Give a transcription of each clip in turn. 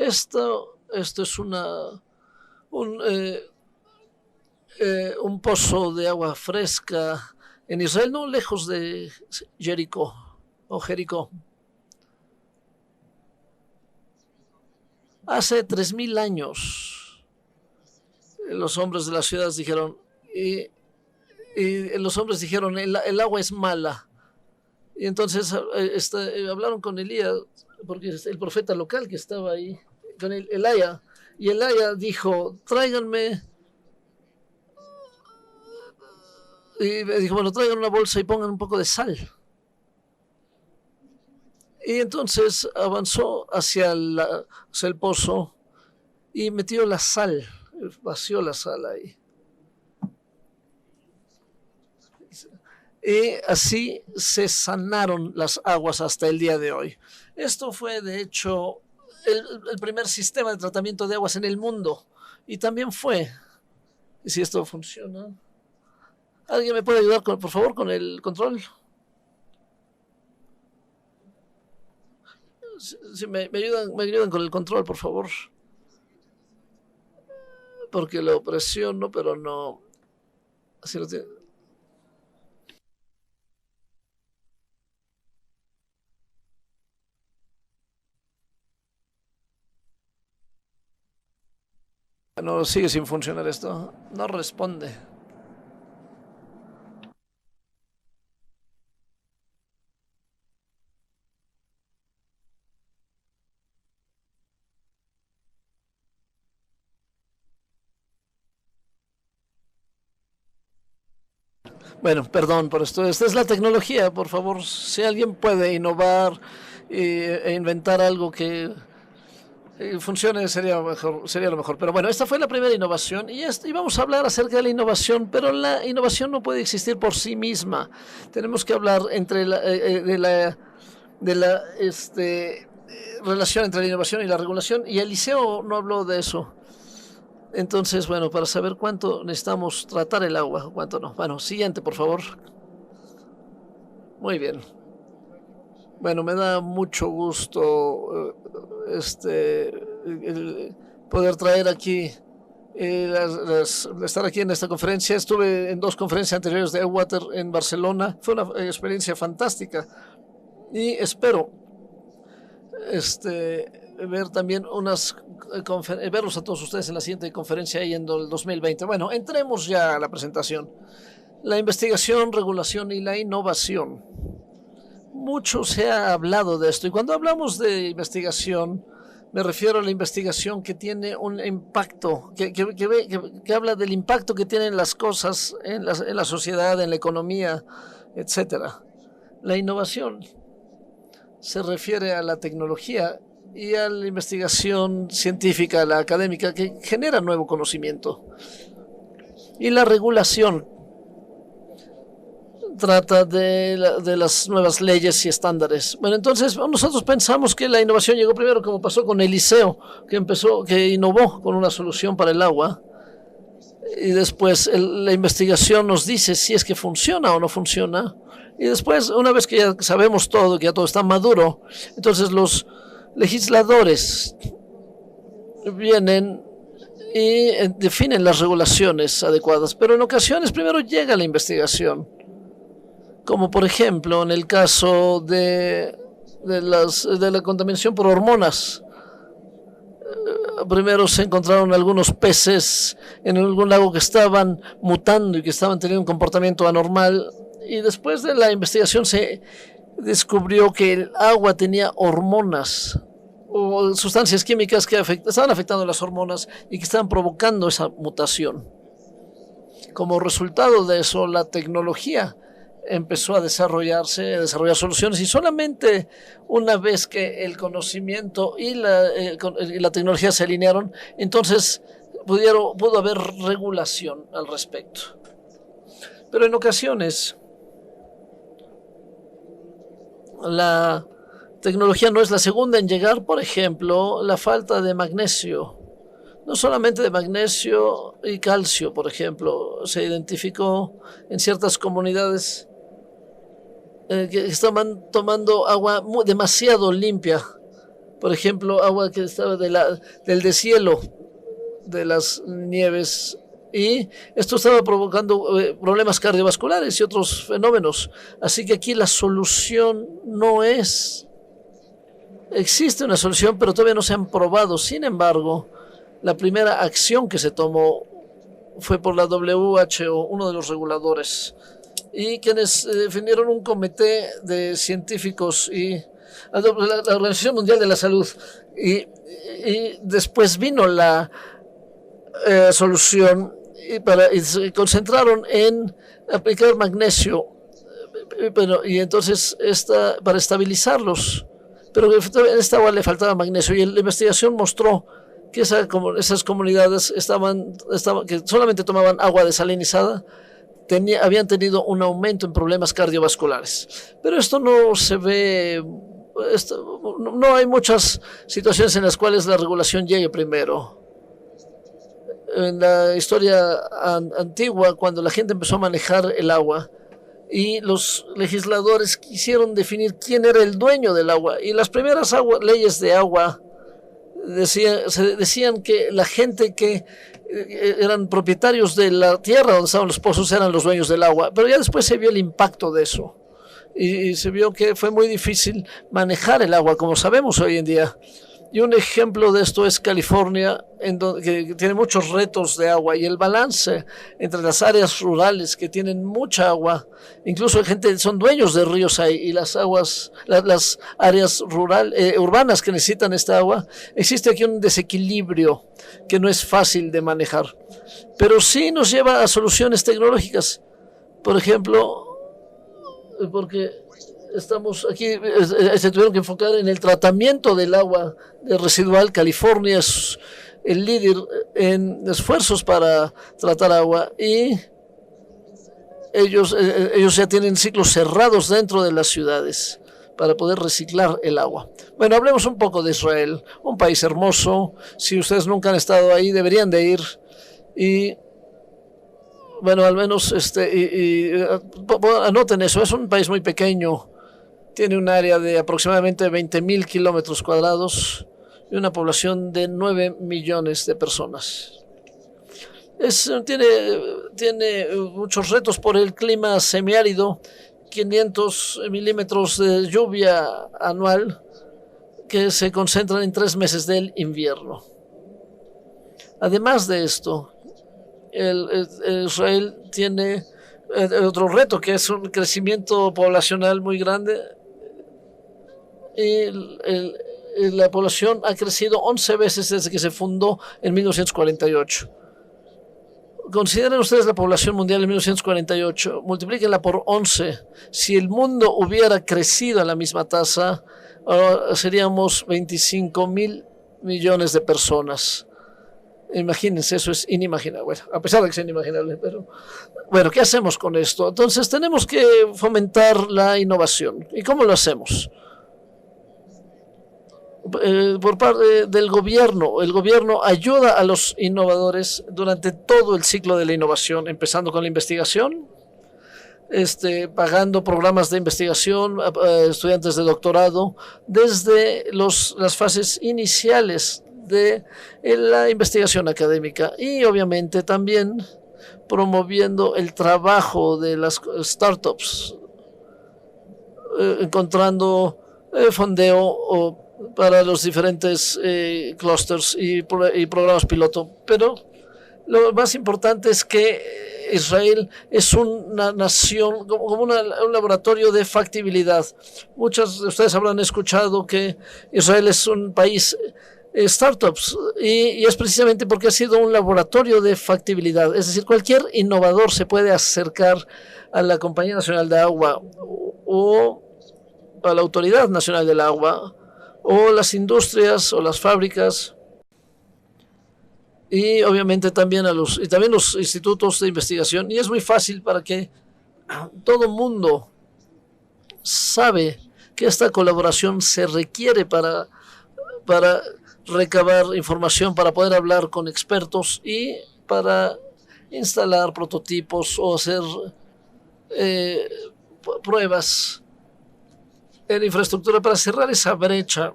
Esto es un, un pozo de agua fresca en Israel, no lejos de Jericó o Jericó. Hace 3000 años los hombres de las ciudades dijeron, y los hombres dijeron, el agua es mala. Y entonces hablaron con Elías, porque es el profeta local que estaba ahí, con Elaya. Y Elaya dijo, tráiganme. Y me dijo, bueno, traigan una bolsa y pongan un poco de sal. Y entonces avanzó hacia el pozo y metió la sal, vació la sal ahí. Y así se sanaron las aguas hasta el día de hoy. Esto fue, de hecho, el primer sistema de tratamiento de aguas en el mundo. Y también fue, si esto funciona. ¿Alguien me puede ayudar, por favor, con el control? Si me ayudan con el control, por favor. Porque lo presiono, pero no. Así lo tiene. No sigue sin funcionar esto. No responde. Bueno, perdón por esto. Esta es la tecnología, por favor. Si alguien puede innovar e inventar algo que funcione, sería lo mejor. Pero bueno, esta fue la primera innovación y vamos a hablar acerca de la innovación, pero la innovación no puede existir por sí misma. Tenemos que hablar de la relación entre la innovación y la regulación, y Eliseo no habló de eso. Entonces, bueno, para saber cuánto necesitamos tratar el agua, cuánto no. Bueno, siguiente, por favor. Muy bien. Bueno, me da mucho gusto poder traer aquí, estar aquí en esta conferencia. Estuve en 2 conferencias anteriores de Airwater en Barcelona. Fue una experiencia fantástica y espero ver también verlos a todos ustedes en la siguiente conferencia ahí en el 2020. Bueno, entremos ya a la presentación. La investigación, regulación y la innovación. Mucho se ha hablado de esto, y cuando hablamos de investigación me refiero a la investigación que tiene un impacto, que habla del impacto que tienen las cosas en la sociedad, en la economía, etcétera. La innovación se refiere a la tecnología y a la investigación científica, la académica, que genera nuevo conocimiento. Y la regulación trata de las nuevas leyes y estándares. Bueno, entonces nosotros pensamos que la innovación llegó primero, como pasó con Eliseo, que innovó con una solución para el agua, y después la investigación nos dice si es que funciona o no funciona, y después, una vez que ya sabemos todo, que ya todo está maduro, entonces los legisladores vienen y definen las regulaciones adecuadas, pero en ocasiones primero llega la investigación, como por ejemplo en el caso de la contaminación por hormonas. Primero se encontraron algunos peces en algún lago que estaban mutando y que estaban teniendo un comportamiento anormal, y después de la investigación se descubrió que el agua tenía hormonas o sustancias químicas que estaban afectando las hormonas y que estaban provocando esa mutación. Como resultado de eso, la tecnología empezó a desarrollar soluciones, y solamente una vez que el conocimiento y la tecnología se alinearon, entonces pudo haber regulación al respecto. Pero en ocasiones la tecnología no es la segunda en llegar. Por ejemplo, la falta de magnesio. No solamente de magnesio y calcio, por ejemplo, se identificó en ciertas comunidades que estaban tomando agua demasiado limpia. por ejemplo, agua que estaba del deshielo de las nieves, y esto estaba provocando problemas cardiovasculares y otros fenómenos. Así que aquí la solución no es... Existe una solución, pero todavía no se han probado. Sin embargo, la primera acción que se tomó fue por la WHO, uno de los reguladores, y quienes definieron un comité de científicos y la Organización Mundial de la Salud. Y después vino la solución y se concentraron en aplicar magnesio, y entonces para estabilizarlos, pero en esta agua le faltaba magnesio, y la investigación mostró que esas comunidades que solamente tomaban agua desalinizada habían tenido un aumento en problemas cardiovasculares. Pero esto no se ve, no hay muchas situaciones en las cuales la regulación llegue primero. En la historia antigua, cuando la gente empezó a manejar el agua y los legisladores quisieron definir quién era el dueño del agua, y las primeras leyes de agua decían que la gente que eran propietarios de la tierra donde estaban los pozos eran los dueños del agua, pero ya después se vio el impacto de eso y se vio que fue muy difícil manejar el agua como sabemos hoy en día. Y un ejemplo de esto es California, que tiene muchos retos de agua, y el balance entre las áreas rurales que tienen mucha agua, incluso son dueños de ríos ahí, y las áreas urbanas que necesitan esta agua, existe aquí un desequilibrio que no es fácil de manejar, pero sí nos lleva a soluciones tecnológicas. Por ejemplo, porque estamos aquí, se tuvieron que enfocar en el tratamiento del agua residual. California es el líder en esfuerzos para tratar agua, y ellos ya tienen ciclos cerrados dentro de las ciudades para poder reciclar el agua. Bueno, hablemos un poco de Israel, un país hermoso. Si ustedes nunca han estado ahí, deberían de ir. Y bueno, al menos anoten eso. Es un país muy pequeño. Tiene un área de aproximadamente 20,000 kilómetros cuadrados y una población de 9 millones de personas. Tiene muchos retos por el clima semiárido, 500 milímetros de lluvia anual que se concentran en 3 meses del invierno. Además de esto, Israel tiene otro reto, que es un crecimiento poblacional muy grande. Y la población ha crecido 11 veces desde que se fundó en 1948. Consideren ustedes la población mundial en 1948, multiplíquenla por 11. Si el mundo hubiera crecido a la misma tasa, seríamos 25,000 millones de personas. Imagínense, eso es inimaginable. Bueno, a pesar de que sea inimaginable, pero bueno, ¿qué hacemos con esto? Entonces tenemos que fomentar la innovación. ¿Y cómo lo hacemos? Por parte del gobierno. El gobierno ayuda a los innovadores durante todo el ciclo de la innovación, empezando con la investigación, pagando programas de investigación a estudiantes de doctorado desde las fases iniciales de la investigación académica, y obviamente también promoviendo el trabajo de las startups, encontrando fondeo para los diferentes clusters y programas piloto. Pero lo más importante es que Israel es una nación, como un laboratorio de factibilidad. Muchos de ustedes habrán escuchado que Israel es un país startups, y es precisamente porque ha sido un laboratorio de factibilidad. Es decir, cualquier innovador se puede acercar a la Compañía Nacional de Agua o a la Autoridad Nacional del Agua o las industrias o las fábricas, y obviamente también los institutos de investigación, y es muy fácil para que todo mundo sabe que esta colaboración se requiere para recabar información, para poder hablar con expertos y para instalar prototipos o hacer pruebas en infraestructura para cerrar esa brecha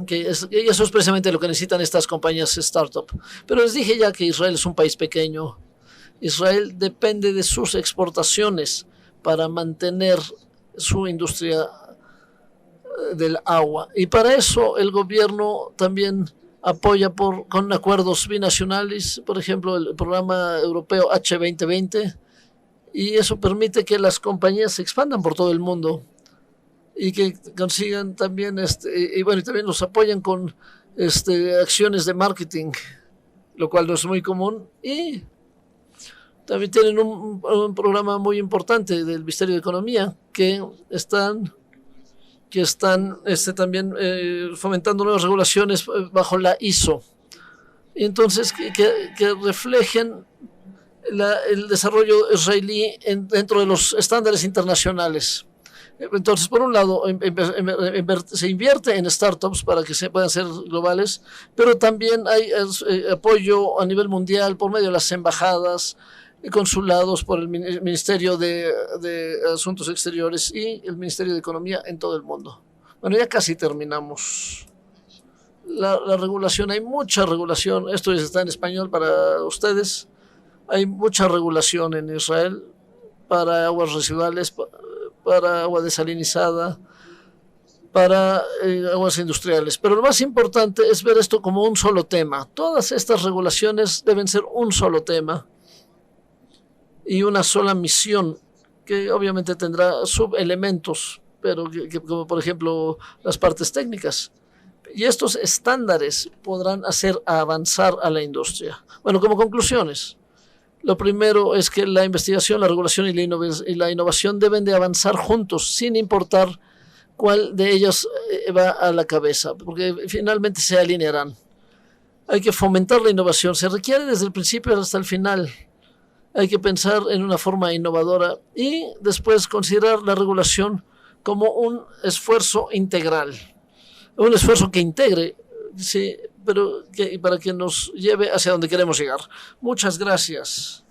Y eso es precisamente lo que necesitan estas compañías startup. Pero les dije ya que Israel es un país pequeño. Israel depende de sus exportaciones para mantener su industria del agua. Y para eso el gobierno también apoya con acuerdos binacionales, por ejemplo, el programa europeo H2020, y eso permite que las compañías se expandan por todo el mundo y que consigan también, y bueno, y también los apoyan con acciones de marketing, lo cual no es muy común, y también tienen un programa muy importante del Ministerio de Economía que están también fomentando nuevas regulaciones bajo la ISO. Y entonces que reflejen el desarrollo israelí dentro de los estándares internacionales. Entonces, por un lado, se invierte en startups para que puedan ser globales, pero también hay apoyo a nivel mundial por medio de las embajadas, consulados, por el Ministerio de Asuntos Exteriores y el Ministerio de Economía en todo el mundo. Bueno, ya casi terminamos. La regulación, hay mucha regulación. Esto está en español para ustedes. Hay mucha regulación en Israel para aguas residuales, para agua desalinizada, para aguas industriales. Pero lo más importante es ver esto como un solo tema. Todas estas regulaciones deben ser un solo tema y una sola misión, que obviamente tendrá subelementos, pero como por ejemplo las partes técnicas. Y estos estándares podrán hacer avanzar a la industria. Bueno, como conclusiones, lo primero es que la investigación, la regulación y la innovación deben de avanzar juntos, sin importar cuál de ellos va a la cabeza, porque finalmente se alinearán. Hay que fomentar la innovación, se requiere desde el principio hasta el final. Hay que pensar en una forma innovadora y después considerar la regulación como un esfuerzo integral, un esfuerzo que integre, sí, pero para que nos lleve hacia donde queremos llegar. Muchas gracias.